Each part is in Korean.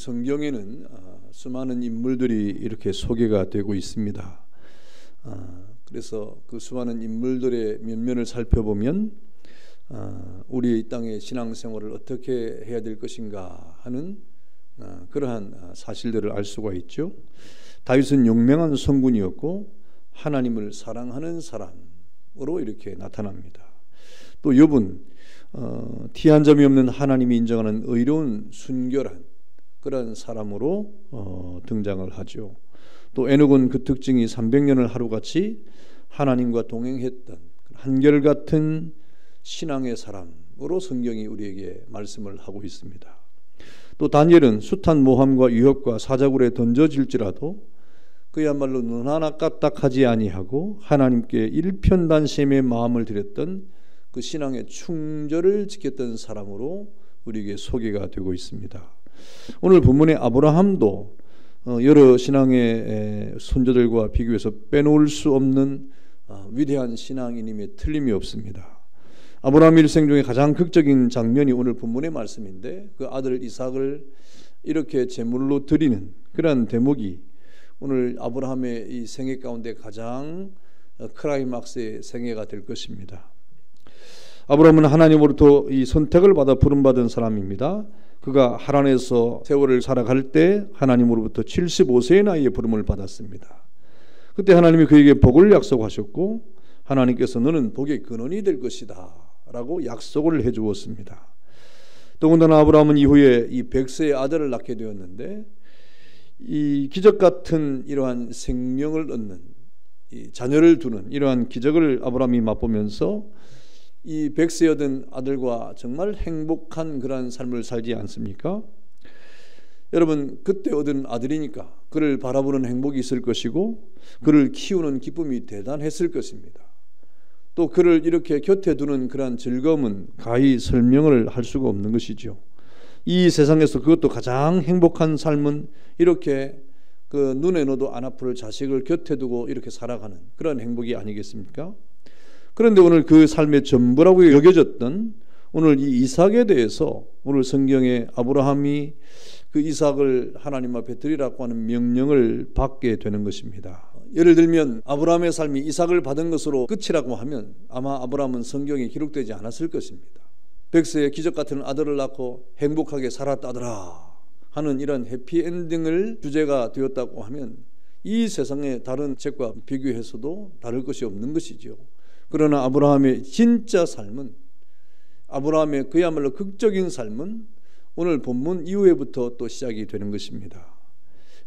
성경에는 수많은 인물들이 이렇게 소개가 되고 있습니다. 그래서 그 수많은 인물들의 면면을 살펴보면 우리 이 땅의 신앙생활을 어떻게 해야 될 것인가 하는 그러한 사실들을 알 수가 있죠. 다윗은 용맹한 성군이었고 하나님을 사랑하는 사람으로 이렇게 나타납니다. 또 욥은 티 한 점이 없는 하나님이 인정하는 의로운 순결한 그런 사람으로 등장을 하죠. 또 에녹은 그 특징이 300년을 하루같이 하나님과 동행했던 한결같은 신앙의 사람으로 성경이 우리에게 말씀을 하고 있습니다. 또 다니엘은 숱한 모함과 유혹과 사자굴에 던져질지라도 그야말로 눈 하나 까딱하지 아니하고 하나님께 일편단심의 마음을 드렸던 그 신앙의 충절을 지켰던 사람으로 우리에게 소개가 되고 있습니다. 오늘 본문의 아브라함도 여러 신앙의 선조들과 비교해서 빼놓을 수 없는 위대한 신앙인임에 틀림이 없습니다. 아브라함 일생 중에 가장 극적인 장면이 오늘 본문의 말씀인데 그 아들 이삭을 이렇게 제물로 드리는 그런 대목이 오늘 아브라함의 이 생애 가운데 가장 클라이막스의 생애가 될 것입니다. 아브라함은 하나님으로부터 이 선택을 받아 부름받은 사람입니다. 그가 하란에서 세월을 살아갈 때 하나님으로부터 75세의 나이에 부름을 받았습니다. 그때 하나님이 그에게 복을 약속하셨고 하나님께서 너는 복의 근원이 될 것이다 라고 약속을 해주었습니다. 더군다나 아브라함은 이후에 이 100세의 아들을 낳게 되었는데 이 기적 같은 이러한 생명을 얻는 이 자녀를 두는 이러한 기적을 아브라함이 맛보면서 이 100세 얻은 아들과 정말 행복한 그러한 삶을 살지 않습니까? 여러분 그때 얻은 아들이니까 그를 바라보는 행복이 있을 것이고 그를 키우는 기쁨이 대단했을 것입니다. 또 그를 이렇게 곁에 두는 그러한 즐거움은 가히 설명을 할 수가 없는 것이죠. 이 세상에서 그것도 가장 행복한 삶은 이렇게 그 눈에 넣어도 안 아플 자식을 곁에 두고 이렇게 살아가는 그런 행복이 아니겠습니까? 그런데 오늘 그 삶의 전부라고 여겨졌던 오늘 이 이삭에 대해서 오늘 성경에 아브라함이 그 이삭을 하나님 앞에 드리라고 하는 명령을 받게 되는 것입니다. 예를 들면 아브라함의 삶이 이삭을 받은 것으로 끝이라고 하면 아마 아브라함은 성경에 기록되지 않았을 것입니다. 100세의 기적 같은 아들을 낳고 행복하게 살았다더라 하는 이런 해피엔딩을 주제가 되었다고 하면 이 세상의 다른 책과 비교해서도 다를 것이 없는 것이죠. 그러나 아브라함의 진짜 삶은 아브라함의 그야말로 극적인 삶은 오늘 본문 이후에부터 또 시작이 되는 것입니다.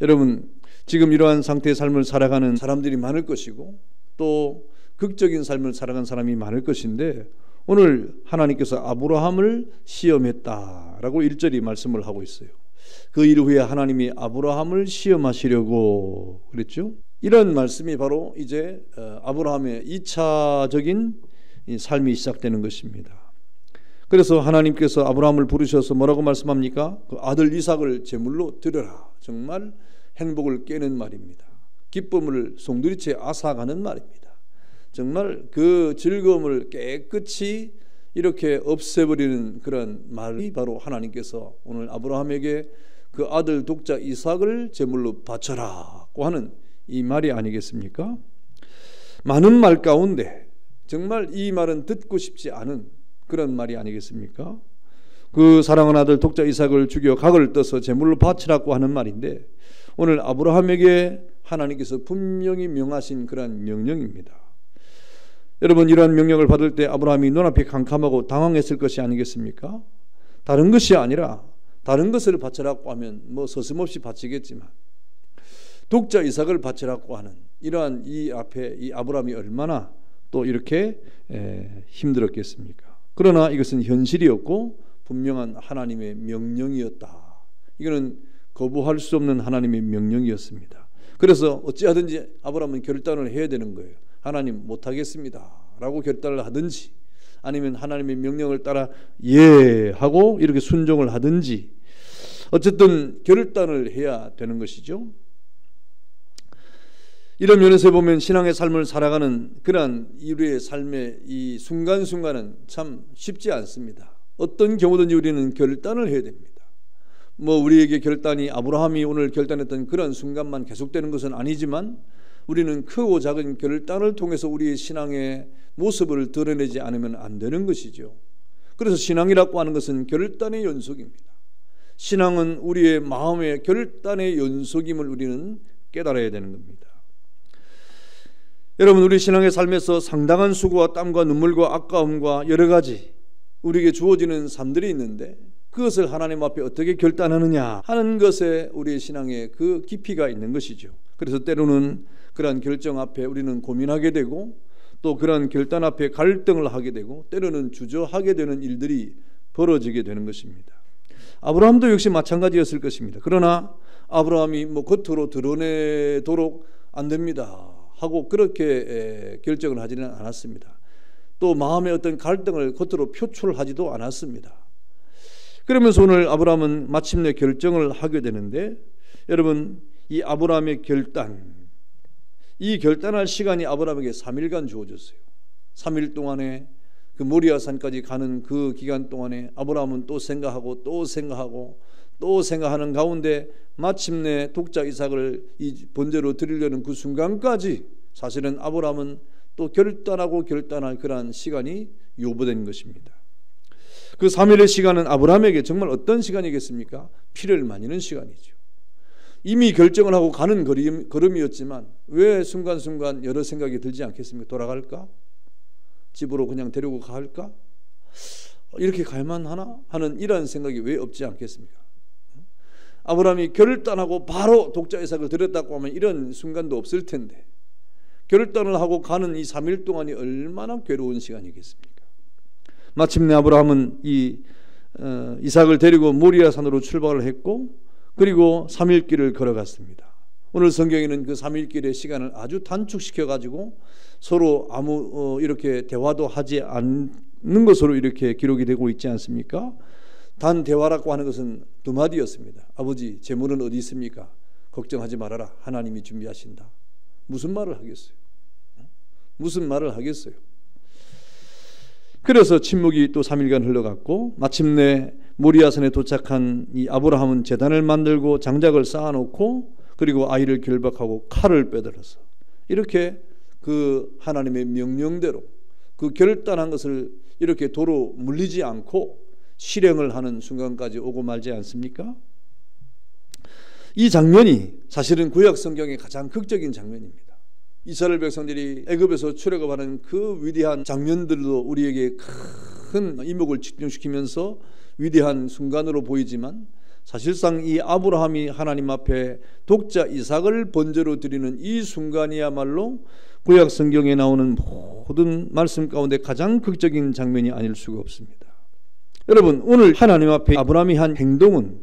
여러분 지금 이러한 상태의 삶을 살아가는 사람들이 많을 것이고 또 극적인 삶을 살아가는 사람이 많을 것인데 오늘 하나님께서 아브라함을 시험했다라고 1절이 말씀을 하고 있어요. 그 일 후에 하나님이 아브라함을 시험하시려고 그랬죠. 이런 말씀이 바로 이제 아브라함의 2차적인 삶이 시작되는 것입니다. 그래서 하나님께서 아브라함을 부르셔서 뭐라고 말씀합니까? 그 아들 이삭을 제물로 드려라. 정말 행복을 깨는 말입니다. 기쁨을 송두리째 앗아가는 말입니다. 정말 그 즐거움을 깨끗이 이렇게 없애버리는 그런 말이 바로 하나님께서 오늘 아브라함에게 그 아들 독자 이삭을 제물로 바쳐라고 하는 이 말이 아니겠습니까? 많은 말 가운데 정말 이 말은 듣고 싶지 않은 그런 말이 아니겠습니까? 그 사랑하는 아들 독자 이삭을 죽여 각을 떠서 제물로 바치라고 하는 말인데 오늘 아브라함에게 하나님께서 분명히 명하신 그런 명령입니다. 여러분 이러한 명령을 받을 때 아브라함이 눈앞이 캄캄하고 당황했을 것이 아니겠습니까? 다른 것이 아니라 다른 것을 바치라고 하면 뭐 서슴없이 바치겠지만 독자 이삭을 바치라고 하는 이러한 이 앞에 이 아브라함이 얼마나 또 이렇게 힘들었겠습니까? 그러나 이것은 현실이었고 분명한 하나님의 명령이었다. 이거는 거부할 수 없는 하나님의 명령이었습니다. 그래서 어찌하든지 아브라함은 결단을 해야 되는 거예요. 하나님 못하겠습니다 라고 결단을 하든지 아니면 하나님의 명령을 따라 예 하고 이렇게 순종을 하든지 어쨌든 결단을 해야 되는 것이죠. 이런 면에서 보면 신앙의 삶을 살아가는 그러한 우리의 삶의 이 순간순간은 참 쉽지 않습니다. 어떤 경우든지 우리는 결단을 해야 됩니다. 뭐 우리에게 결단이 아브라함이 오늘 결단했던 그런 순간만 계속되는 것은 아니지만 우리는 크고 작은 결단을 통해서 우리의 신앙의 모습을 드러내지 않으면 안 되는 것이죠. 그래서 신앙이라고 하는 것은 결단의 연속입니다. 신앙은 우리의 마음의 결단의 연속임을 우리는 깨달아야 되는 겁니다. 여러분, 우리 신앙의 삶에서 상당한 수고와 땀과 눈물과 아까움과 여러 가지 우리에게 주어지는 삶들이 있는데 그것을 하나님 앞에 어떻게 결단하느냐 하는 것에 우리의 신앙의 그 깊이가 있는 것이죠. 그래서 때로는 그러한 결정 앞에 우리는 고민하게 되고 또 그러한 결단 앞에 갈등을 하게 되고 때로는 주저하게 되는 일들이 벌어지게 되는 것입니다. 아브라함도 역시 마찬가지였을 것입니다. 그러나 아브라함이 뭐 겉으로 드러내도록 안 됩니다 하고 그렇게 결정을 하지는 않았습니다. 또 마음의 어떤 갈등을 겉으로 표출하지도 않았습니다. 그러면서 오늘 아브라함은 마침내 결정을 하게 되는데 여러분, 이 아브라함의 결단, 이 결단할 시간이 아브라함에게 3일간 주어졌어요. 3일 동안에 그 모리아산까지 가는 그 기간 동안에 아브라함은 또 생각하고 또 생각하고 또 생각하는 가운데 마침내 독자 이삭을 이 번제로 드리려는 그 순간까지 사실은 아브라함은 또 결단하고 결단할 그러한 시간이 요구된 것입니다. 그 3일의 시간은 아브라함에게 정말 어떤 시간이겠습니까? 피를 말리는 시간이죠. 이미 결정을 하고 가는 걸음이었지만 왜 순간순간 여러 생각이 들지 않겠습니까? 돌아갈까? 집으로 그냥 데리고 갈까? 이렇게 갈만 하나? 하는 이런 생각이 왜 없지 않겠습니까? 아브라함이 결단하고 바로 독자 이삭을 드렸다고 하면 이런 순간도 없을 텐데 결단을 하고 가는 이 3일 동안이 얼마나 괴로운 시간이겠습니까? 마침내 아브라함은 이 이삭을 데리고 모리아산으로 출발을 했고 그리고 3일 길을 걸어갔습니다. 오늘 성경에는 그 3일 길의 시간을 아주 단축시켜 가지고 서로 아무 이렇게 대화도 하지 않는 것으로 이렇게 기록이 되고 있지 않습니까? 단 대화라고 하는 것은 두 마디였습니다. 아버지, 재물은 어디 있습니까? 걱정하지 말아라. 하나님이 준비하신다. 무슨 말을 하겠어요? 무슨 말을 하겠어요? 그래서 침묵이 또 3일간 흘러갔고 마침내 모리아산에 도착한 이 아브라함은 제단을 만들고 장작을 쌓아놓고 그리고 아이를 결박하고 칼을 빼들어서 이렇게 그 하나님의 명령대로 그 결단한 것을 이렇게 도로 물리지 않고 실행을 하는 순간까지 오고 말지 않습니까? 이 장면이 사실은 구약 성경의 가장 극적인 장면입니다. 이스라엘 백성들이 애굽에서 출애굽하는 그 위대한 장면들도 우리에게 큰 이목을 집중시키면서 위대한 순간으로 보이지만 사실상 이 아브라함이 하나님 앞에 독자 이삭을 번제로 드리는 이 순간이야말로 구약 성경에 나오는 모든 말씀 가운데 가장 극적인 장면이 아닐 수가 없습니다. 여러분, 오늘 하나님 앞에 아브라함이 한 행동은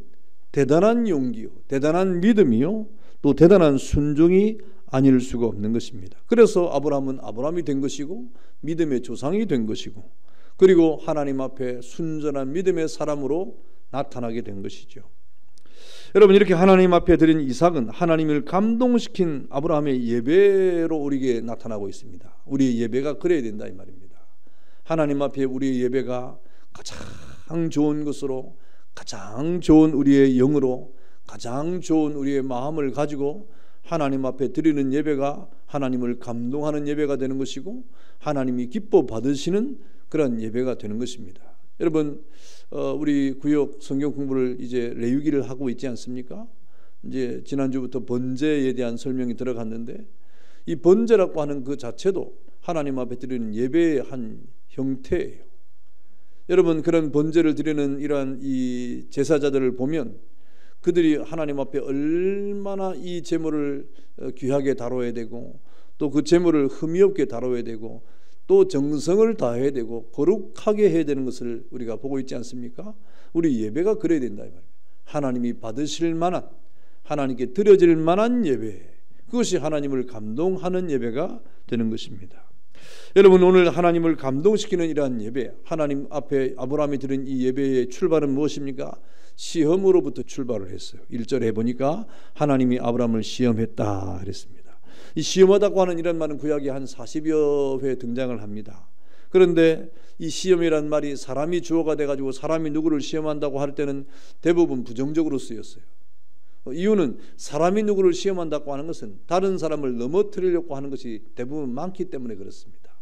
대단한 용기요, 대단한 믿음이요, 또 대단한 순종이 아닐 수가 없는 것입니다. 그래서 아브라함은 아브라함이 된 것이고 믿음의 조상이 된 것이고 그리고 하나님 앞에 순전한 믿음의 사람으로 나타나게 된 것이죠. 여러분, 이렇게 하나님 앞에 드린 이삭은 하나님을 감동시킨 아브라함의 예배로 우리에게 나타나고 있습니다. 우리의 예배가 그래야 된다 이 말입니다. 하나님 앞에 우리의 예배가 가장 좋은 것으로, 가장 좋은 우리의 영으로, 가장 좋은 우리의 마음을 가지고 하나님 앞에 드리는 예배가 하나님을 감동하는 예배가 되는 것이고 하나님이 기뻐 받으시는 그런 예배가 되는 것입니다. 여러분, 우리 구역 성경 공부를 이제 레위기를 하고 있지 않습니까? 이제 지난주부터 번제에 대한 설명이 들어갔는데 이 번제라고 하는 그 자체도 하나님 앞에 드리는 예배의 한 형태예요. 여러분, 그런 번제를 드리는 이러한 이 제사자들을 보면 그들이 하나님 앞에 얼마나 이 제물을 귀하게 다뤄야 되고 또 그 제물을 흠이 없게 다뤄야 되고 또 정성을 다해야 되고 거룩하게 해야 되는 것을 우리가 보고 있지 않습니까? 우리 예배가 그래야 된다 이 말입니다. 하나님이 받으실 만한, 하나님께 드려질 만한 예배, 그것이 하나님을 감동하는 예배가 되는 것입니다. 여러분, 오늘 하나님을 감동시키는 이러한 예배, 하나님 앞에 아브라함이 드린 이 예배의 출발은 무엇입니까? 시험으로부터 출발을 했어요. 1절에 보니까 하나님이 아브라함을 시험했다 그랬습니다. 이 시험하다고 하는 이런 말은 구약에 한 40여 회 등장을 합니다. 그런데 이 시험이란 말이 사람이 주어가 돼가지고 사람이 누구를 시험한다고 할 때는 대부분 부정적으로 쓰였어요. 이유는 사람이 누구를 시험한다고 하는 것은 다른 사람을 넘어뜨리려고 하는 것이 대부분 많기 때문에 그렇습니다.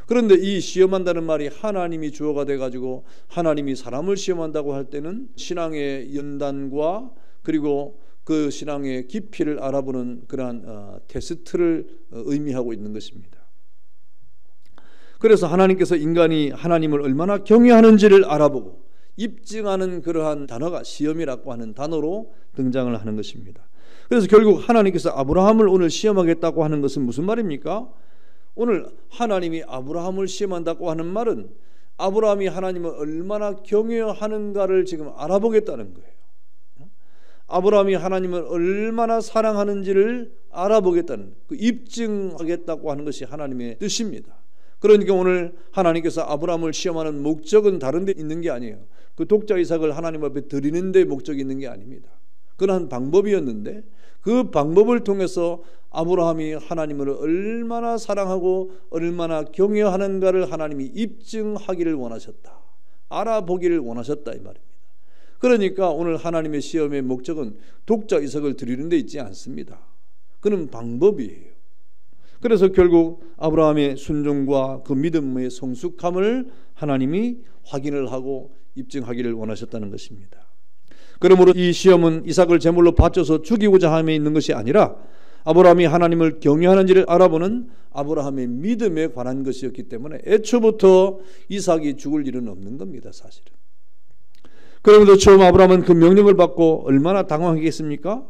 그런데 이 시험한다는 말이 하나님이 주어가 돼가지고 하나님이 사람을 시험한다고 할 때는 신앙의 연단과 그리고 그 신앙의 깊이를 알아보는 그러한 테스트를 의미하고 있는 것입니다. 그래서 하나님께서 인간이 하나님을 얼마나 경외하는지를 알아보고 입증하는 그러한 단어가 시험이라고 하는 단어로 등장을 하는 것입니다. 그래서 결국 하나님께서 아브라함을 오늘 시험하겠다고 하는 것은 무슨 말입니까? 오늘 하나님이 아브라함을 시험한다고 하는 말은 아브라함이 하나님을 얼마나 경외하는가를 지금 알아보겠다는 거예요. 아브라함이 하나님을 얼마나 사랑하는지를 알아보겠다는, 그 입증하겠다고 하는 것이 하나님의 뜻입니다. 그러니까 오늘 하나님께서 아브라함을 시험하는 목적은 다른 데 있는 게 아니에요. 그 독자 이삭을 하나님 앞에 드리는 데 목적이 있는 게 아닙니다. 그러한 방법이었는데 그 방법을 통해서 아브라함이 하나님을 얼마나 사랑하고 얼마나 경외하는가를 하나님이 입증하기를 원하셨다, 알아보기를 원하셨다 이 말입니다. 그러니까 오늘 하나님의 시험의 목적은 독자 이삭을 드리는 데 있지 않습니다. 그는 방법이에요. 그래서 결국 아브라함의 순종과 그 믿음의 성숙함을 하나님이 확인을 하고 입증하기를 원하셨다는 것입니다. 그러므로 이 시험은 이삭을 제물로 바쳐서 죽이고자 함에 있는 것이 아니라 아브라함이 하나님을 경외하는지를 알아보는 아브라함의 믿음에 관한 것이었기 때문에 애초부터 이삭이 죽을 일은 없는 겁니다, 사실은. 그러면서 처음 아브라함은 그 명령을 받고 얼마나 당황하겠습니까?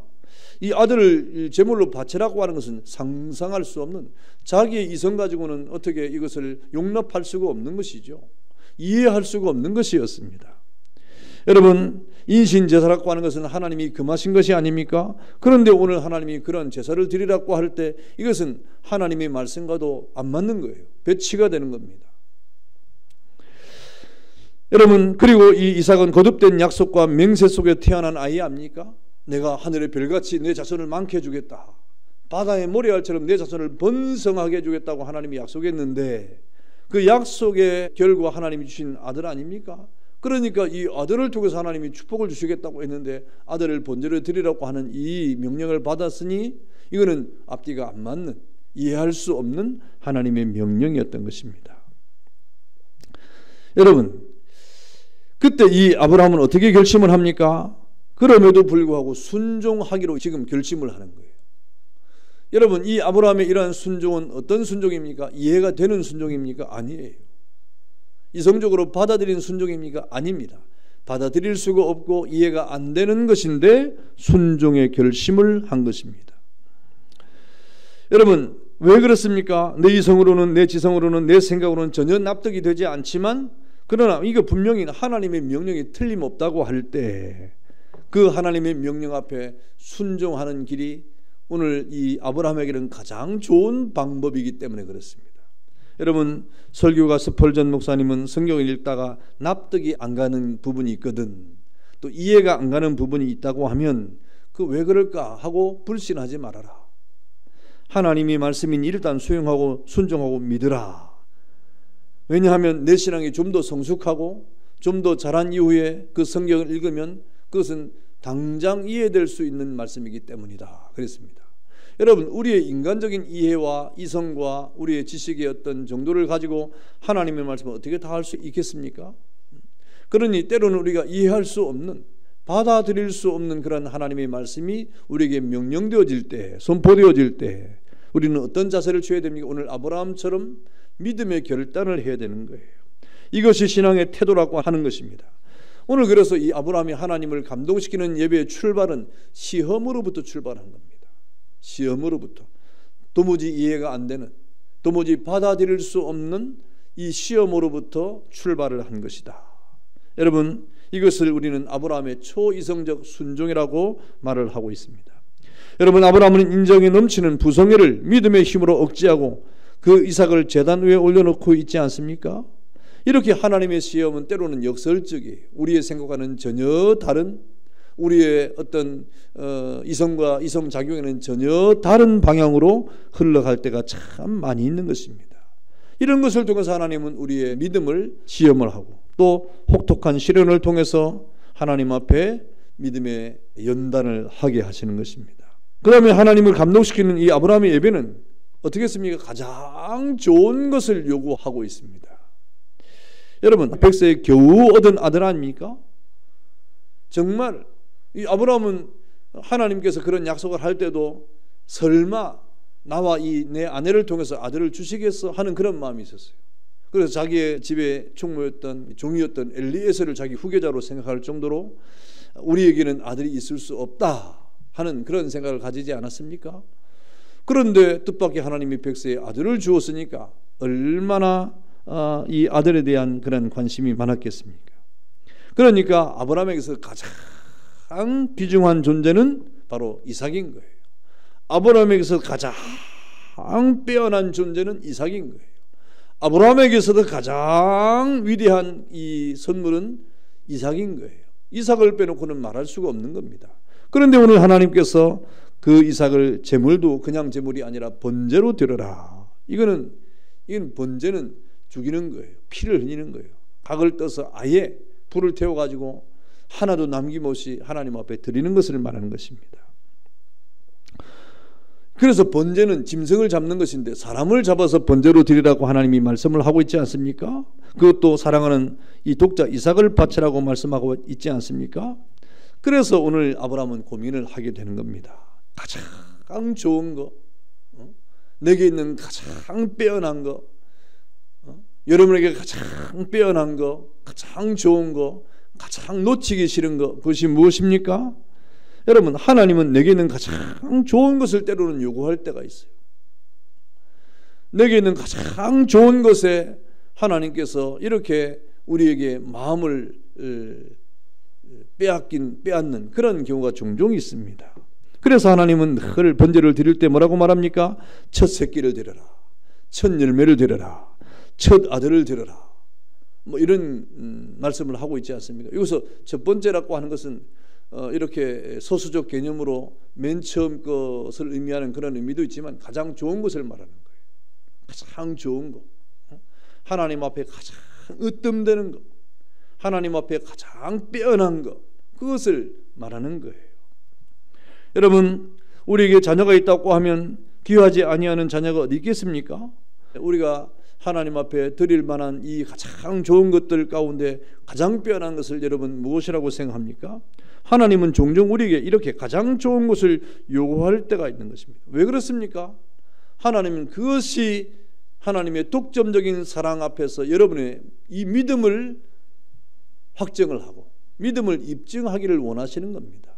이 아들을 제물로 바치라고 하는 것은 상상할 수 없는, 자기의 이성 가지고는 어떻게 이것을 용납할 수가 없는 것이죠. 이해할 수가 없는 것이었습니다. 여러분, 인신제사라고 하는 것은 하나님이 금하신 것이 아닙니까? 그런데 오늘 하나님이 그런 제사를 드리라고 할 때 이것은 하나님의 말씀과도 안 맞는 거예요. 배치가 되는 겁니다. 여러분, 그리고 이 이삭은 거듭된 약속과 맹세 속에 태어난 아이 아닙니까? 내가 하늘의 별같이 내 자손을 많게 해주겠다, 바다의 모래알처럼 내 자손을 번성하게 해주겠다고 하나님이 약속했는데 그 약속의 결과 하나님이 주신 아들 아닙니까? 그러니까 이 아들을 통해서 하나님이 축복을 주시겠다고 했는데 아들을 번제를 드리라고 하는 이 명령을 받았으니 이거는 앞뒤가 안 맞는, 이해할 수 없는 하나님의 명령이었던 것입니다. 여러분, 그때 이 아브라함은 어떻게 결심을 합니까? 그럼에도 불구하고 순종하기로 지금 결심을 하는 거예요. 여러분, 이 아브라함의 이러한 순종은 어떤 순종입니까? 이해가 되는 순종입니까? 아니에요. 이성적으로 받아들인 순종입니까? 아닙니다. 받아들일 수가 없고 이해가 안 되는 것인데 순종의 결심을 한 것입니다. 여러분, 왜 그렇습니까? 내 이성으로는, 내 지성으로는, 내 생각으로는 전혀 납득이 되지 않지만, 그러나 이거 분명히 하나님의 명령이 틀림없다고 할 때 그 하나님의 명령 앞에 순종하는 길이 오늘 이 아브라함에게는 가장 좋은 방법이기 때문에 그렇습니다. 여러분, 설교가 스펄전 목사님은 성경을 읽다가 납득이 안 가는 부분이 있거든, 또 이해가 안 가는 부분이 있다고 하면 그 왜 그럴까 하고 불신하지 말아라. 하나님이 말씀인 일단 수용하고 순종하고 믿으라. 왜냐하면 내 신앙이 좀 더 성숙하고 좀 더 자란 이후에 그 성경을 읽으면 그것은 당장 이해될 수 있는 말씀이기 때문이다. 그랬습니다. 여러분, 우리의 인간적인 이해와 이성과 우리의 지식의 어떤 정도를 가지고 하나님의 말씀을 어떻게 다 할 수 있겠습니까? 그러니 때로는 우리가 이해할 수 없는, 받아들일 수 없는 그런 하나님의 말씀이 우리에게 명령되어질 때, 선포되어질 때 우리는 어떤 자세를 취해야 됩니까? 오늘 아브라함처럼 믿음의 결단을 해야 되는 거예요. 이것이 신앙의 태도라고 하는 것입니다. 오늘 그래서 이 아브라함이 하나님을 감동시키는 예배의 출발은 시험으로부터 출발한 겁니다. 시험으로부터, 도무지 이해가 안 되는, 도무지 받아들일 수 없는 이 시험으로부터 출발을 한 것이다. 여러분, 이것을 우리는 아브라함의 초이성적 순종이라고 말을 하고 있습니다. 여러분, 아브라함은 인정에 넘치는 부성애를 믿음의 힘으로 억제하고 그 이삭을 제단 위에 올려놓고 있지 않습니까? 이렇게 하나님의 시험은 때로는 역설적이에요. 우리의 생각과는 전혀 다른, 우리의 어떤 이성과 이성작용에는 전혀 다른 방향으로 흘러갈 때가 참 많이 있는 것입니다. 이런 것을 통해서 하나님은 우리의 믿음을 시험을 하고 또 혹독한 시련을 통해서 하나님 앞에 믿음의 연단을 하게 하시는 것입니다. 그 다음에 하나님을 감동시키는 이 아브라함의 예배는 어떻게 했습니까? 가장 좋은 것을 요구하고 있습니다. 여러분, 100세에 겨우 얻은 아들 아닙니까? 정말 이 아브라함은 하나님께서 그런 약속을 할 때도 설마 나와 이 내 아내를 통해서 아들을 주시겠어 하는 그런 마음이 있었어요. 그래서 자기의 집에 총무였던 종이었던 엘리에셀을 자기 후계자로 생각할 정도로 우리에게는 아들이 있을 수 없다 하는 그런 생각을 가지지 않았습니까? 그런데 뜻밖의 하나님이 100세에 아들을 주었으니까 얼마나 이 아들에 대한 그런 관심이 많았겠습니까? 그러니까 아브라함에게서 가장 귀중한 존재는 바로 이삭인 거예요. 아브라함에게서 가장 빼어난 존재는 이삭인 거예요. 아브라함에게서도 가장 위대한 이 선물은 이삭인 거예요. 이삭을 빼놓고는 말할 수가 없는 겁니다. 그런데 오늘 하나님께서 그 이삭을 제물도 그냥 제물이 아니라 번제로 드려라. 이건 번제는 죽이는 거예요. 피를 흘리는 거예요. 각을 떠서 아예 불을 태워가지고 하나도 남김없이 하나님 앞에 드리는 것을 말하는 것입니다. 그래서 번제는 짐승을 잡는 것인데 사람을 잡아서 번제로 드리라고 하나님이 말씀을 하고 있지 않습니까? 그것도 사랑하는 이 독자 이삭을 바치라고 말씀하고 있지 않습니까? 그래서 오늘 아브라함은 고민을 하게 되는 겁니다. 가장 좋은 거, 내게 있는 가장 빼어난 거, 여러분에게 가장 빼어난 거, 가장 좋은 거, 가장 놓치기 싫은 거, 그것이 무엇입니까? 여러분, 하나님은 내게 있는 가장 좋은 것을 때로는 요구할 때가 있어요. 내게 있는 가장 좋은 것에 하나님께서 이렇게 우리에게 마음을 빼앗는 그런 경우가 종종 있습니다. 그래서 하나님은 늘 번제를 드릴 때 뭐라고 말합니까? 첫 새끼를 드려라, 첫 열매를 드려라, 첫 아들을 드려라, 뭐 이런 말씀을 하고 있지 않습니까? 여기서 첫 번째라고 하는 것은 이렇게 소수적 개념으로 맨 처음 것을 의미하는 그런 의미도 있지만 가장 좋은 것을 말하는 거예요. 가장 좋은 거, 하나님 앞에 가장 으뜸되는 거, 하나님 앞에 가장 빼어난 거, 그것을 말하는 거예요. 여러분, 우리에게 자녀가 있다고 하면 귀하지 아니하는 자녀가 어디 있겠습니까? 우리가 하나님 앞에 드릴 만한 이 가장 좋은 것들 가운데 가장 빼어난 것을 여러분 무엇이라고 생각합니까? 하나님은 종종 우리에게 이렇게 가장 좋은 것을 요구할 때가 있는 것입니다. 왜 그렇습니까? 하나님은 그것이 하나님의 독점적인 사랑 앞에서 여러분의 이 믿음을 확정을 하고 믿음을 입증하기를 원하시는 겁니다.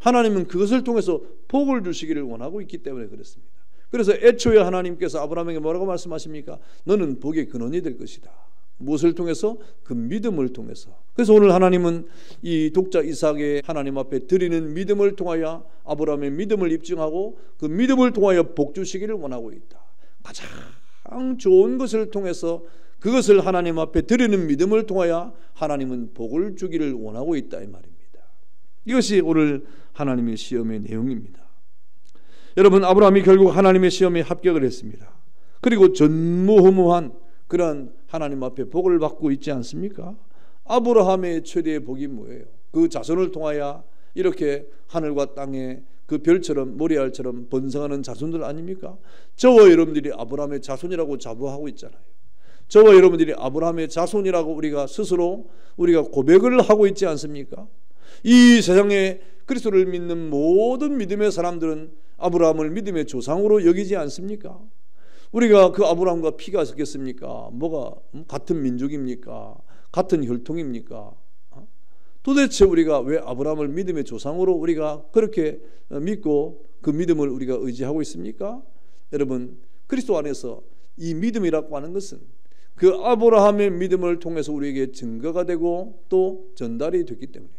하나님은 그것을 통해서 복을 주시기를 원하고 있기 때문에 그렇습니다. 그래서 애초에 하나님께서 아브라함에게 뭐라고 말씀하십니까? 너는 복의 근원이 될 것이다. 무엇을 통해서? 그 믿음을 통해서. 그래서 오늘 하나님은 이 독자 이삭의 하나님 앞에 드리는 믿음을 통하여 아브라함의 믿음을 입증하고 그 믿음을 통하여 복 주시기를 원하고 있다. 가장 좋은 것을 통해서 그것을 하나님 앞에 드리는 믿음을 통하여 하나님은 복을 주기를 원하고 있다 이 말입니다. 이것이 오늘 하나님의 시험의 내용입니다. 여러분, 아브라함이 결국 하나님의 시험에 합격을 했습니다. 그리고 전무후무한 그런 하나님 앞에 복을 받고 있지 않습니까? 아브라함의 최대의 복이 뭐예요? 그 자손을 통하여 이렇게 하늘과 땅에 그 별처럼 모리알처럼 번성하는 자손들 아닙니까? 저와 여러분들이 아브라함의 자손이라고 자부하고 있잖아요. 저와 여러분들이 아브라함의 자손이라고 우리가 스스로 우리가 고백을 하고 있지 않습니까? 이 세상에 그리스도를 믿는 모든 믿음의 사람들은 아브라함을 믿음의 조상으로 여기지 않습니까? 우리가 그 아브라함과 피가 섞였습니까? 뭐가 같은 민족입니까? 같은 혈통입니까? 도대체 우리가 왜 아브라함을 믿음의 조상으로 우리가 그렇게 믿고 그 믿음을 우리가 의지하고 있습니까? 여러분, 그리스도 안에서 이 믿음이라고 하는 것은 그 아브라함의 믿음을 통해서 우리에게 증거가 되고 또 전달이 됐기 때문에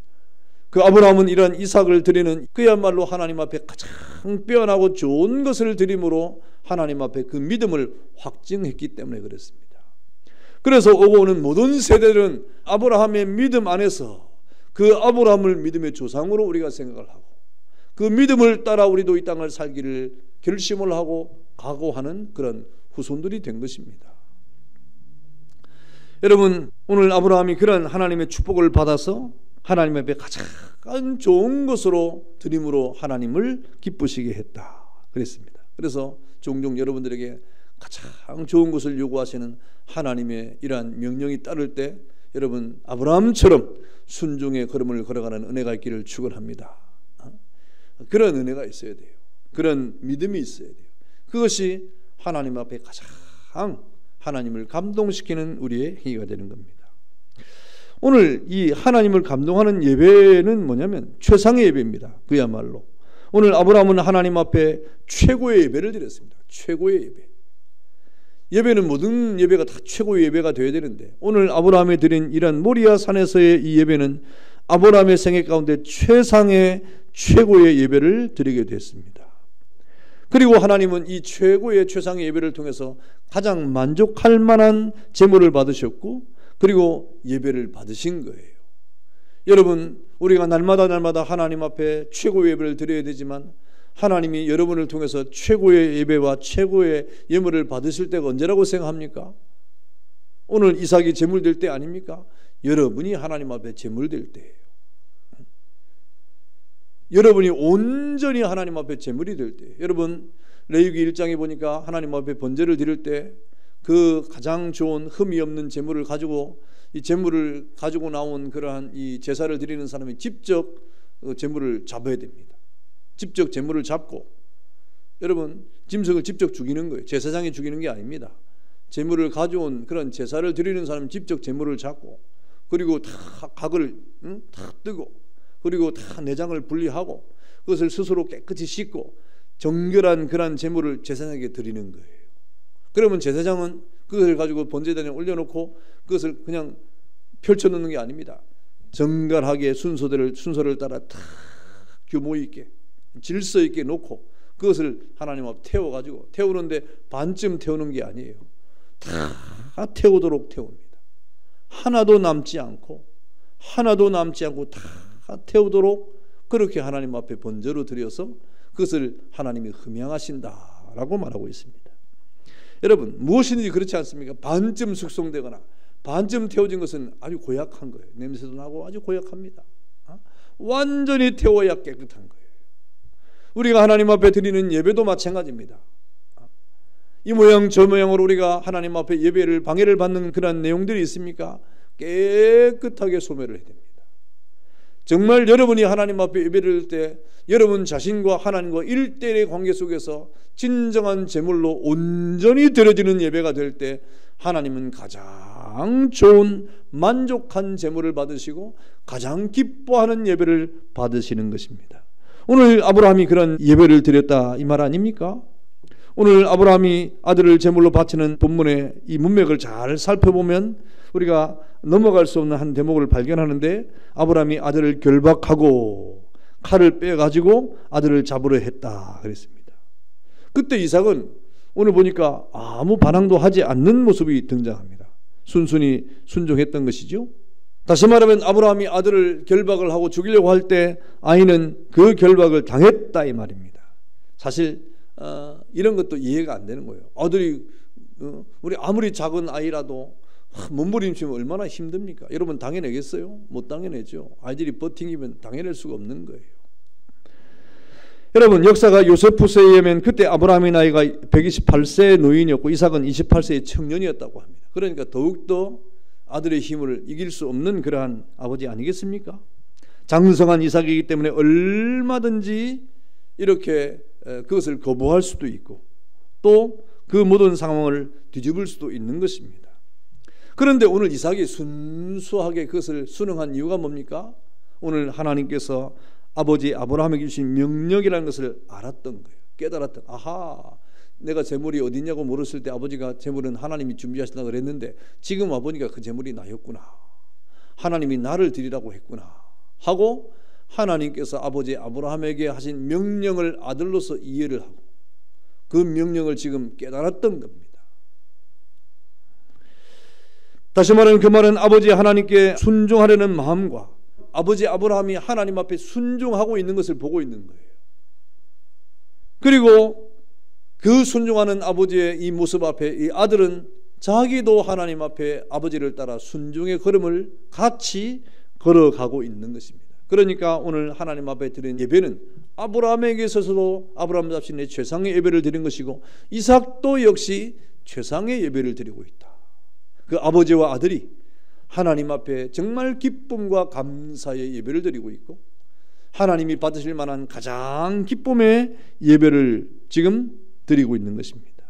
그 아브라함은 이러한 이삭을 드리는 그야말로 하나님 앞에 가장 빼어나고 좋은 것을 드림으로 하나님 앞에 그 믿음을 확증했기 때문에 그렇습니다. 그래서 오고 오는 모든 세대들은 아브라함의 믿음 안에서 그 아브라함을 믿음의 조상으로 우리가 생각을 하고 그 믿음을 따라 우리도 이 땅을 살기를 결심을 하고 각오하는 그런 후손들이 된 것입니다. 여러분, 오늘 아브라함이 그런 하나님의 축복을 받아서 하나님 앞에 가장 좋은 것으로 드림으로 하나님을 기쁘시게 했다 그랬습니다. 그래서 종종 여러분들에게 가장 좋은 것을 요구하시는 하나님의 이러한 명령이 따를 때 여러분 아브라함처럼 순종의 걸음을 걸어가는 은혜가 있기를 축원합니다. 그런 은혜가 있어야 돼요. 그런 믿음이 있어야 돼요. 그것이 하나님 앞에 가장 하나님을 감동시키는 우리의 행위가 되는 겁니다. 오늘 이 하나님을 감동하는 예배는 뭐냐면 최상의 예배입니다. 그야말로 오늘 아브라함은 하나님 앞에 최고의 예배를 드렸습니다. 최고의 예배. 예배는 모든 예배가 다 최고의 예배가 되어야 되는데 오늘 아브라함이 드린 이런 모리아 산에서의 이 예배는 아브라함의 생애 가운데 최상의 최고의 예배를 드리게 됐습니다. 그리고 하나님은 이 최고의 최상의 예배를 통해서 가장 만족할 만한 제물을 받으셨고 그리고 예배를 받으신 거예요. 여러분, 우리가 날마다 하나님 앞에 최고의 예배를 드려야 되지만 하나님이 여러분을 통해서 최고의 예배와 최고의 예물을 받으실 때가 언제라고 생각합니까? 오늘 이삭이 제물 될 때 아닙니까? 여러분이 하나님 앞에 제물 될 때예요. 여러분이 온전히 하나님 앞에 제물이 될 때, 여러분 레위기 1장에 보니까 하나님 앞에 번제를 드릴 때 그 가장 좋은 흠이 없는 제물을 가지고 이 제물을 가지고 나온 그러한 이 제사를 드리는 사람이 직접 제물을 잡아야 됩니다. 직접 제물을 잡고 여러분 짐승을 직접 죽이는 거예요. 제사장이 죽이는 게 아닙니다. 제물을 가져온 그런 제사를 드리는 사람이 직접 제물을 잡고 그리고 다 각을 다 뜨고 그리고 다 내장을 분리하고 그것을 스스로 깨끗이 씻고 정결한 그런 제물을 제사장에게 드리는 거예요. 그러면 제사장은 그것을 가지고 번제단에 올려놓고 그것을 그냥 펼쳐놓는 게 아닙니다. 정갈하게 순서를 따라 다 규모 있게 질서 있게 놓고 그것을 하나님 앞에 태워가지고 태우는데 반쯤 태우는 게 아니에요. 다 태우도록 태웁니다. 하나도 남지 않고 다 태우도록 그렇게 하나님 앞에 번제로 드려서 그것을 하나님이 흠양하신다라고 말하고 있습니다. 여러분 무엇이든지 그렇지 않습니까? 반쯤 숙성되거나 반쯤 태워진 것은 아주 고약한 거예요. 냄새도 나고 아주 고약합니다. 완전히 태워야 깨끗한 거예요. 우리가 하나님 앞에 드리는 예배도 마찬가지입니다. 이 모양 저 모양으로 우리가 하나님 앞에 예배를 방해를 받는 그런 내용들이 있습니까? 깨끗하게 소멸을 해야 됩니다. 정말 여러분이 하나님 앞에 예배를 드릴 때 여러분 자신과 하나님과 1대1의 관계 속에서 진정한 제물로 온전히 드려지는 예배가 될 때 하나님은 가장 좋은 만족한 제물을 받으시고 가장 기뻐하는 예배를 받으시는 것입니다. 오늘 아브라함이 그런 예배를 드렸다 이 말 아닙니까? 오늘 아브라함이 아들을 제물로 바치는 본문의 이 문맥을 잘 살펴보면 우리가 넘어갈 수 없는 한 대목을 발견하는데 아브라함이 아들을 결박하고 칼을 빼가지고 아들을 잡으려 했다 그랬습니다. 그때 이삭은 오늘 보니까 아무 반항도 하지 않는 모습이 등장합니다. 순순히 순종했던 것이죠. 다시 말하면 아브라함이 아들을 결박을 하고 죽이려고 할 때 아이는 그 결박을 당했다 이 말입니다. 사실 이런 것도 이해가 안 되는 거예요. 아들이 우리 아무리 작은 아이라도 몸부림치면 얼마나 힘듭니까? 여러분 당해내겠어요? 못 당해내죠. 아이들이 버팅기면 당해낼 수가 없는 거예요. 여러분 역사가 요세푸스에 의하면 그때 아브라함의 나이가 128세의 노인이었고 이삭은 28세의 청년이었다고 합니다. 그러니까 더욱더 아들의 힘을 이길 수 없는 그러한 아버지 아니겠습니까? 장성한 이삭이기 때문에 얼마든지 이렇게 그것을 거부할 수도 있고 또 그 모든 상황을 뒤집을 수도 있는 것입니다. 그런데 오늘 이삭이 순수하게 그것을 순응한 이유가 뭡니까? 오늘 하나님께서 아버지 아브라함에게 주신 명령이라는 것을 알았던 거예요. 깨달았던. 아하, 내가 제물이 어디 있냐고 물었을 때 아버지가 제물은 하나님이 준비하신다고 그랬는데 지금 와보니까 그 제물이 나였구나. 하나님이 나를 드리라고 했구나 하고 하나님께서 아버지 아브라함에게 하신 명령을 아들로서 이해를 하고 그 명령을 지금 깨달았던 겁니다. 다시 말하면 그 말은 아버지 하나님께 순종하려는 마음과 아버지 아브라함이 하나님 앞에 순종하고 있는 것을 보고 있는 거예요. 그리고 그 순종하는 아버지의 이 모습 앞에 이 아들은 자기도 하나님 앞에 아버지를 따라 순종의 걸음을 같이 걸어가고 있는 것입니다. 그러니까 오늘 하나님 앞에 드린 예배는 아브라함에게 있어서도 아브라함 자신의 최상의 예배를 드린 것이고, 이삭도 역시 최상의 예배를 드리고 있다. 그 아버지와 아들이 하나님 앞에 정말 기쁨과 감사의 예배를 드리고 있고, 하나님이 받으실 만한 가장 기쁨의 예배를 지금 드리고 있는 것입니다.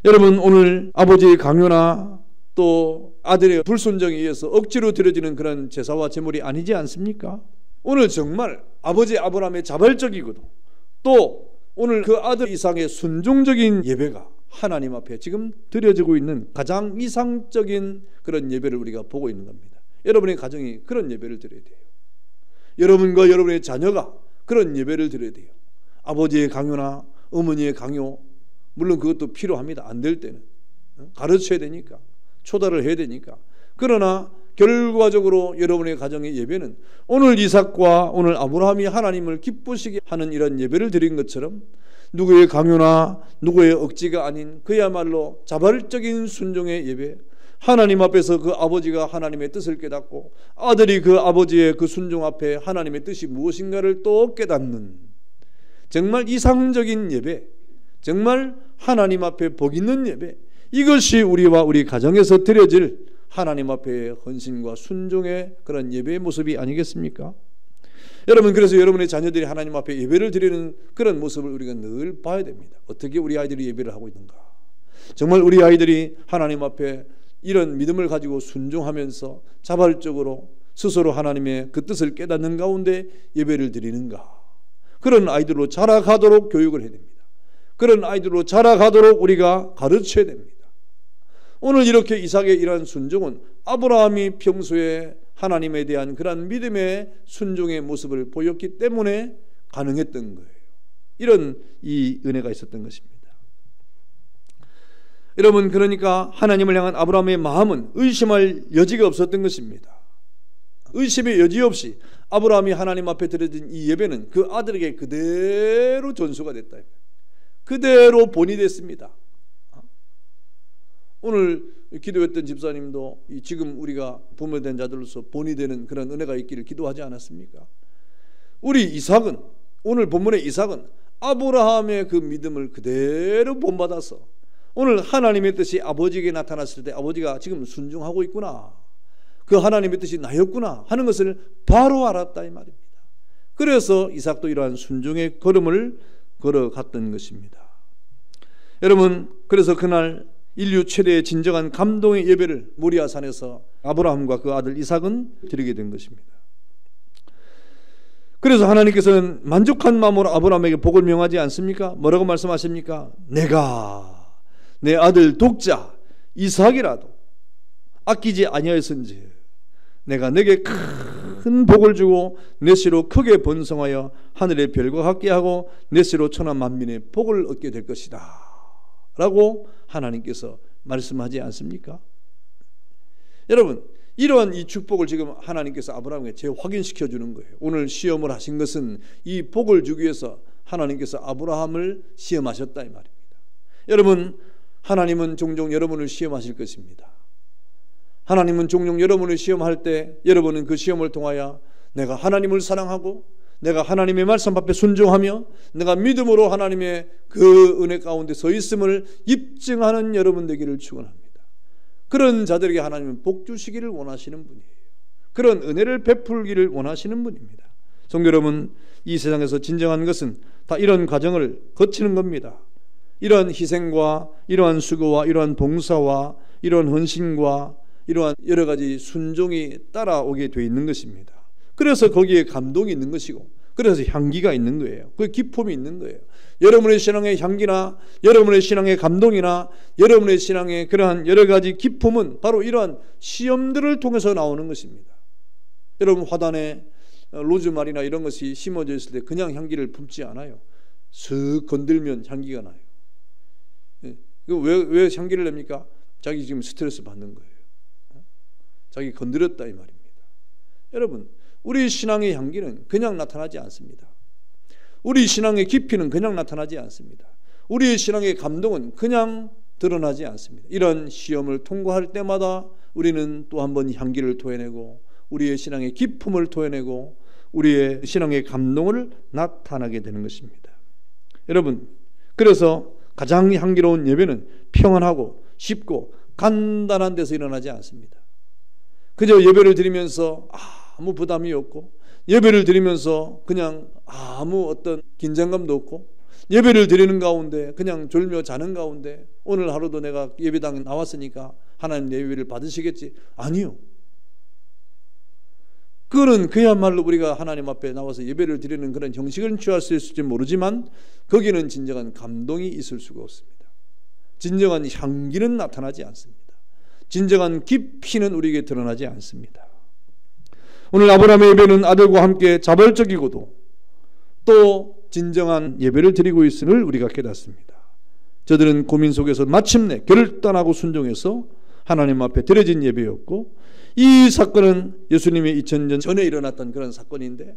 여러분, 오늘 아버지의 강요나 또 아들의 불순종에 의해서 억지로 드려지는 그런 제사와 제물이 아니지 않습니까? 오늘 정말 아버지 아브라함의 자발적이고도 또 오늘 그 아들 이삭의 순종적인 예배가 하나님 앞에 지금 드려지고 있는 가장 이상적인 그런 예배를 우리가 보고 있는 겁니다. 여러분의 가정이 그런 예배를 드려야 돼요. 여러분과 여러분의 자녀가 그런 예배를 드려야 돼요. 아버지의 강요나 어머니의 강요, 물론 그것도 필요합니다. 안 될 때는 가르쳐야 되니까, 초달을 해야 되니까. 그러나 결과적으로 여러분의 가정의 예배는 오늘 이삭과 오늘 아브라함이 하나님을 기쁘시게 하는 이런 예배를 드린 것처럼 누구의 강요나 누구의 억지가 아닌 그야말로 자발적인 순종의 예배, 하나님 앞에서 그 아버지가 하나님의 뜻을 깨닫고 아들이 그 아버지의 그 순종 앞에 하나님의 뜻이 무엇인가를 또 깨닫는 정말 이상적인 예배, 정말 하나님 앞에 복 있는 예배, 이것이 우리와 우리 가정에서 드려질 하나님 앞에 헌신과 순종의 그런 예배의 모습이 아니겠습니까? 여러분, 그래서 여러분의 자녀들이 하나님 앞에 예배를 드리는 그런 모습을 우리가 늘 봐야 됩니다. 어떻게 우리 아이들이 예배를 하고 있는가? 정말 우리 아이들이 하나님 앞에 이런 믿음을 가지고 순종하면서 자발적으로 스스로 하나님의 그 뜻을 깨닫는 가운데 예배를 드리는가? 그런 아이들로 자라가도록 교육을 해야 됩니다. 그런 아이들로 자라가도록 우리가 가르쳐야 됩니다. 오늘 이렇게 이삭의 이러한 순종은 아브라함이 평소에 하나님에 대한 그런 믿음의 순종의 모습을 보였기 때문에 가능했던 거예요. 이런 이 은혜가 있었던 것입니다. 여러분, 그러니까 하나님을 향한 아브라함의 마음은 의심할 여지가 없었던 것입니다. 의심의 여지 없이 아브라함이 하나님 앞에 드려진 이 예배는 그 아들에게 그대로 전수가 됐다. 그대로 본이 됐습니다. 오늘 기도했던 집사님도 지금 우리가 부모된 자들로서 본이 되는 그런 은혜가 있기를 기도하지 않았습니까? 우리 이삭은, 오늘 본문의 이삭은 아브라함의 그 믿음을 그대로 본받아서 오늘 하나님의 뜻이 아버지에게 나타났을 때 아버지가 지금 순종하고 있구나, 그 하나님의 뜻이 나였구나 하는 것을 바로 알았다 이 말입니다. 그래서 이삭도 이러한 순종의 걸음을 걸어갔던 것입니다. 여러분, 그래서 그날 인류 최대의 진정한 감동의 예배를 모리아산에서 아브라함과 그 아들 이삭은 드리게 된 것입니다. 그래서 하나님께서는 만족한 마음으로 아브라함에게 복을 명하지 않습니까? 뭐라고 말씀하십니까? 내가 내 아들 독자 이삭이라도 아끼지 아니하였은지 내가 내게 큰 복을 주고 내 씨로 크게 번성하여 하늘의 별과 같게 하고 내 씨로 천하 만민의 복을 얻게 될 것이다 라고 하나님께서 말씀하지 않습니까? 여러분, 이러한 이 축복을 지금 하나님께서 아브라함에게 재확인시켜 주는 거예요. 오늘 시험을 하신 것은 이 복을 주기 위해서 하나님께서 아브라함을 시험하셨다 이 말입니다. 여러분, 하나님은 종종 여러분을 시험하실 것입니다. 하나님은 종종 여러분을 시험할 때 여러분은 그 시험을 통하여 내가 하나님을 사랑하고 내가 하나님의 말씀 앞에 순종하며 내가 믿음으로 하나님의 그 은혜 가운데 서 있음을 입증하는 여러분 되기를 축원합니다. 그런 자들에게 하나님은 복 주시기를 원하시는 분이에요. 그런 은혜를 베풀기를 원하시는 분입니다. 성도 여러분, 이 세상에서 진정한 것은 다 이런 과정을 거치는 겁니다. 이러한 희생과 이러한 수고와 이러한 봉사와 이러한 헌신과 이러한 여러 가지 순종이 따라오게 돼 있는 것입니다. 그래서 거기에 감동이 있는 것이고 그래서 향기가 있는 거예요. 그 기쁨이 있는 거예요. 여러분의 신앙의 향기나 여러분의 신앙의 감동이나 여러분의 신앙의 그러한 여러 가지 기쁨은 바로 이러한 시험들을 통해서 나오는 것입니다. 여러분, 화단에 로즈마리나 이런 것이 심어져 있을 때 그냥 향기를 품지 않아요. 슥 건들면 향기가 나요. 왜 향기를 냅니까? 자기 지금 스트레스 받는 거예요. 자기 건드렸다 이 말입니다. 여러분, 우리 신앙의 향기는 그냥 나타나지 않습니다. 우리 신앙의 깊이는 그냥 나타나지 않습니다. 우리의 신앙의 감동은 그냥 드러나지 않습니다. 이런 시험을 통과할 때마다 우리는 또 한 번 향기를 토해내고 우리의 신앙의 기품을 토해내고 우리의 신앙의 감동을 나타나게 되는 것입니다. 여러분, 그래서 가장 향기로운 예배는 평안하고 쉽고 간단한 데서 일어나지 않습니다. 그저 예배를 드리면서 아무 부담이 없고, 예배를 드리면서 그냥 아무 어떤 긴장감도 없고, 예배를 드리는 가운데 그냥 졸며 자는 가운데 오늘 하루도 내가 예배당에 나왔으니까 하나님 내 예배를 받으시겠지. 아니요. 그거는 그야말로 우리가 하나님 앞에 나와서 예배를 드리는 그런 형식을 취할 수 있을지 모르지만 거기는 진정한 감동이 있을 수가 없습니다. 진정한 향기는 나타나지 않습니다. 진정한 깊이는 우리에게 드러나지 않습니다. 오늘 아브라함의 예배는 아들과 함께 자발적이고도 또 진정한 예배를 드리고 있음을 우리가 깨닫습니다. 저들은 고민 속에서 마침내 결단하고 순종해서 하나님 앞에 드려진 예배였고, 이 사건은 예수님이 2000년 전에 일어났던 그런 사건인데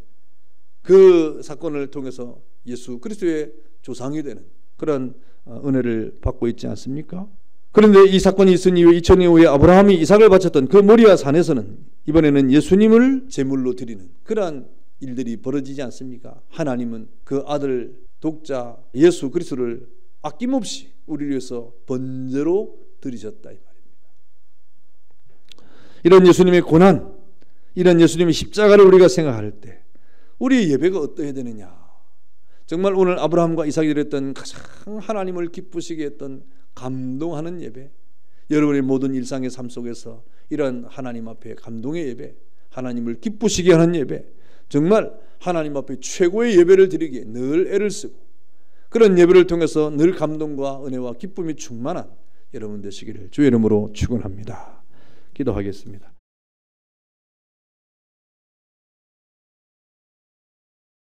그 사건을 통해서 예수 그리스도의 조상이 되는 그런 은혜를 받고 있지 않습니까? 그런데 이 사건이 있은 이후 2000년 후에 아브라함이 이삭을 바쳤던 그 모리아 산에서는 이번에는 예수님을 제물로 드리는 그러한 일들이 벌어지지 않습니까? 하나님은 그 아들 독자 예수 그리스도를 아낌없이 우리를 위해서 번제로 드리셨다 이 말입니다. 이런 예수님의 고난, 이런 예수님의 십자가를 우리가 생각할 때 우리의 예배가 어떠해야 되느냐? 정말 오늘 아브라함과 이삭이 드렸던 가장 하나님을 기쁘시게 했던 감동하는 예배, 여러분의 모든 일상의 삶 속에서 이런 하나님 앞에 감동의 예배, 하나님을 기쁘시게 하는 예배, 정말 하나님 앞에 최고의 예배를 드리기에 늘 애를 쓰고 그런 예배를 통해서 늘 감동과 은혜와 기쁨이 충만한 여러분 되시기를 주의 이름으로 축원합니다. 기도하겠습니다.